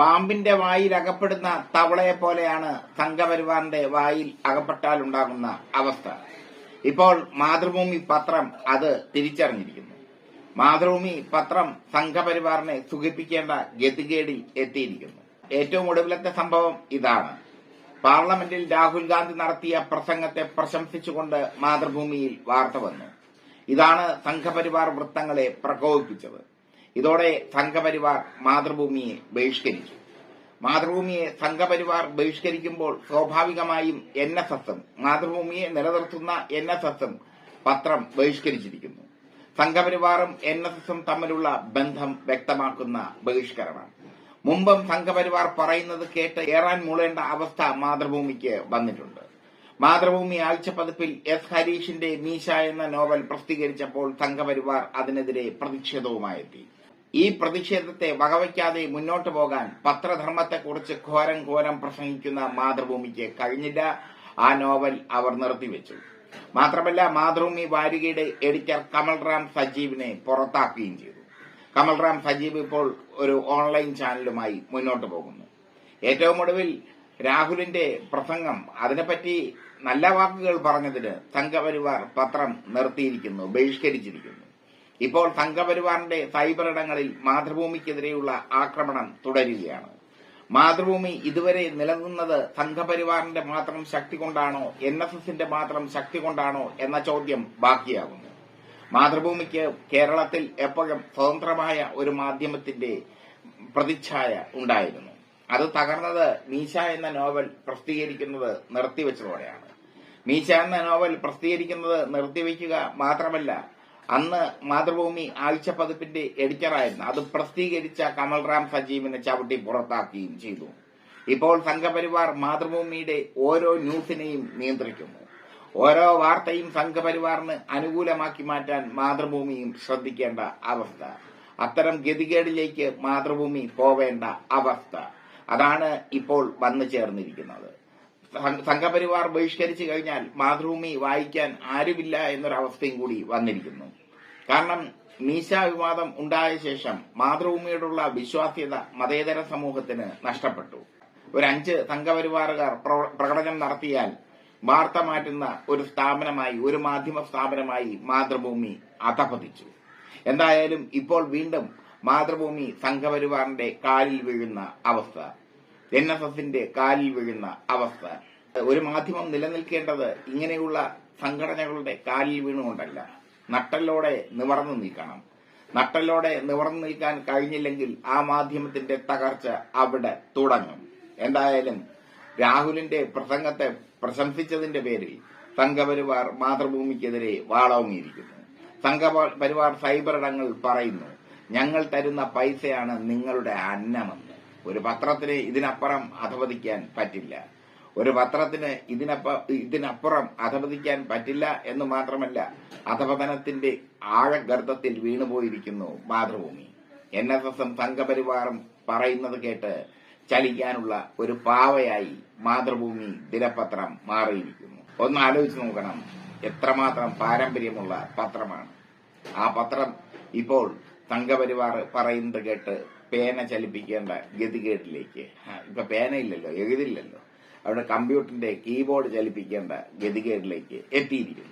പാമ്പിന്റെ വായിൽ അകപ്പെടുന്ന തവളയെ പോലെയാണ് സംഘപരിവാറിന്റെ വായിൽ അകപ്പെട്ടാലുണ്ടാകുന്ന അവസ്ഥ. ഇപ്പോൾ മാതൃഭൂമി പത്രം അത് തിരിച്ചറിഞ്ഞിരിക്കുന്നു. മാതൃഭൂമി പത്രം സംഘപരിവാറിനെ സുഖിപ്പിക്കേണ്ട ഗതികേടിൽ എത്തിയിരിക്കുന്നു. ഏറ്റവും ഒടുവിലത്തെ സംഭവം ഇതാണ്. പാർലമെന്റിൽ രാഹുൽ ഗാന്ധി നടത്തിയ പ്രസംഗത്തെ പ്രശംസിച്ചുകൊണ്ട് മാതൃഭൂമിയിൽ വാർത്ത വന്നു. ഇതാണ് സംഘപരിവാർ വൃത്തങ്ങളെ പ്രകോപിപ്പിച്ചത്. ഇതോടെ സംഘപരിവാർ മാതൃഭൂമിയെ ബഹിഷ്കരിച്ചു. മാതൃഭൂമിയെ സംഘപരിവാർ ബഹിഷ്കരിക്കുമ്പോൾ സ്വാഭാവികമായും NSSും മാതൃഭൂമിയെ നിലനിർത്തുന്ന NSSും പത്രം ബഹിഷ്കരിച്ചിരിക്കുന്നു. സംഘപരിവാറും NSSും തമ്മിലുള്ള ബന്ധം വ്യക്തമാക്കുന്ന ബഹിഷ്കരണം. മുമ്പും സംഘപരിവാർ പറയുന്നത് കേട്ട് ഏറാൻ മൂളേണ്ട അവസ്ഥ മാതൃഭൂമിക്ക് വന്നിട്ടുണ്ട്. മാതൃഭൂമി ആഴ്ചപ്പതിപ്പിൽ S. ഹരീഷിന്റെ മീശ എന്ന നോവൽ പ്രസിദ്ധീകരിച്ചപ്പോൾ സംഘപരിവാർ അതിനെതിരെ പ്രതിഷേധവുമായെത്തി. ഈ പ്രതിഷേധത്തെ വകവയ്ക്കാതെ മുന്നോട്ടു പോകാൻ പത്രധർമ്മത്തെക്കുറിച്ച് ഘോരം പ്രസംഗിക്കുന്ന മാതൃഭൂമിക്ക് കഴിഞ്ഞില്ല. ആ നോവൽ അവർ നിർത്തിവെച്ചു. മാത്രമല്ല, മാതൃഭൂമി വാരികയുടെ എഡിറ്റർ കമൽറാം സജീവിനെ പുറത്താക്കുകയും ചെയ്തു. കമൽറാം സജീവ് ഇപ്പോൾ ഒരു ഓൺലൈൻ ചാനലുമായി മുന്നോട്ടു പോകുന്നു. ഏറ്റവും ഒടുവിൽ രാഹുലിന്റെ പ്രസംഗം, അതിനെപ്പറ്റി നല്ല വാക്കുകൾ പറഞ്ഞതിന് സംഘപരിവാർ പത്രം നിർത്തിയിരിക്കുന്നു, ബഹിഷ്കരിച്ചിരിക്കുന്നു. ഇപ്പോൾ സംഘപരിവാറിന്റെ സൈബർ ഇടങ്ങളിൽ മാതൃഭൂമിക്കെതിരെയുള്ള ആക്രമണം തുടരുകയാണ്. മാതൃഭൂമി ഇതുവരെ നിലനിന്നത് സംഘപരിവാറിന്റെ മാത്രം ശക്തി കൊണ്ടാണോ NSSന്റെ മാത്രം ശക്തി കൊണ്ടാണോ എന്ന ചോദ്യം ബാക്കിയാകുന്നു. മാതൃഭൂമിക്ക് കേരളത്തിൽ എപ്പോഴും സ്വതന്ത്രമായ ഒരു മാധ്യമത്തിന്റെ പ്രതിച്ഛായ ഉണ്ടായിരുന്നു. അത് തകർന്നത് മീശ എന്ന നോവൽ പ്രസിദ്ധീകരിക്കുന്നത് നിർത്തിവെച്ചതോടെയാണ്. മീശ എന്ന നോവൽ പ്രസിദ്ധീകരിക്കുന്നത് നിർത്തിവെക്കുക മാത്രമല്ല, അന്ന് മാതൃഭൂമി ആഴ്ചപ്പതിപ്പിന്റെ എഡിറ്ററായിരുന്നു. അത് പ്രസിദ്ധീകരിച്ച കമൽറാം സജീവിനെ ചവിട്ടി പുറത്താക്കുകയും ചെയ്തു. ഇപ്പോൾ സംഘപരിവാർ മാതൃഭൂമിയുടെ ഓരോ ന്യൂസിനെയും നിയന്ത്രിക്കുന്നു. ഓരോ വാർത്തയും സംഘപരിവാറിന് അനുകൂലമാക്കി മാറ്റാൻ മാതൃഭൂമിയും ശ്രദ്ധിക്കേണ്ട അവസ്ഥ. അത്തരം ഗതികേടിലേക്ക് മാതൃഭൂമി പോവേണ്ട അവസ്ഥ. അതാണ് ഇപ്പോൾ വന്നു ചേർന്നിരിക്കുന്നത്. സംഘപരിവാർ ബഹിഷ്കരിച്ചു കഴിഞ്ഞാൽ മാതൃഭൂമി വായിക്കാൻ ആരുമില്ല എന്നൊരവസ്ഥയും കൂടി വന്നിരിക്കുന്നു. കാരണം മീശ വിവാദം ഉണ്ടായ ശേഷം മാതൃഭൂമിയോടുള്ള വിശ്വാസ്യത മതേതര സമൂഹത്തിന് നഷ്ടപ്പെട്ടു. ഒരു 5 സംഘപരിവാറുകാർ പ്രകടനം നടത്തിയാൽ വാർത്ത മാറ്റുന്ന ഒരു സ്ഥാപനമായി, ഒരു മാധ്യമ സ്ഥാപനമായി മാതൃഭൂമി അധപതിച്ചു. എന്തായാലും ഇപ്പോൾ വീണ്ടും മാതൃഭൂമി സംഘപരിവാറിന്റെ കാലിൽ വീഴുന്ന അവസ്ഥ, NSSന്റെ കാലിൽ വീഴുന്ന അവസ്ഥ. ഒരു മാധ്യമം നിലനിൽക്കേണ്ടത് ഇങ്ങനെയുള്ള സംഘടനകളുടെ കാലിൽ വീണുകൊണ്ടല്ല, നട്ടലോടെ നിവർന്നു നിൽക്കണം. നട്ടലോടെ നിവർന്നു നിൽക്കാൻ കഴിഞ്ഞില്ലെങ്കിൽ ആ മാധ്യമത്തിന്റെ തകർച്ച അവിടെ തുടങ്ങും. എന്തായാലും രാഹുലിന്റെ പ്രസംഗത്തെ പ്രശംസിച്ചതിന്റെ പേരിൽ സംഘപരിവാർ മാതൃഭൂമിക്കെതിരെ വാളോങ്ങിയിരിക്കുന്നു. സംഘപരിവാർ സൈബർ ഇടങ്ങൾ പറയുന്നു, ഞങ്ങൾ തരുന്ന പൈസയാണ് നിങ്ങളുടെ അന്നമെന്ന്. ഒരു പത്രത്തിന് ഇതിനപ്പുറം അധപതിക്കാൻ പറ്റില്ല. ഒരു പത്രത്തിന് ഇതിനപ്പുറം അധപതിക്കാൻ പറ്റില്ല എന്ന് മാത്രമല്ല, അധപതനത്തിന്റെ ആഴഗർത്തത്തിൽ വീണുപോയിരിക്കുന്നു മാതൃഭൂമി. NSSും സംഘപരിവാറും പറയുന്നത് കേട്ട് ചലിക്കാനുള്ള ഒരു പാവയായി മാതൃഭൂമി ദിനപത്രം മാറിയിരിക്കുന്നു. ഒന്ന് ആലോചിച്ച് നോക്കണം, എത്രമാത്രം പാരമ്പര്യമുള്ള പത്രമാണ് ആ പത്രം. ഇപ്പോൾ സംഘപരിവാർ പറയുന്നത് കേട്ട് പേന ചലിപ്പിക്കേണ്ട ഗതികേട്ടിലേക്ക്, ഇപ്പൊ പേനയില്ലല്ലോ, എഴുതില്ലല്ലോ, അവിടെ കമ്പ്യൂട്ടറിന്റെ കീബോർഡ് ചലിപ്പിക്കേണ്ട ഗതികേട്ടിലേക്ക് എത്തിയിരിക്കുന്നു.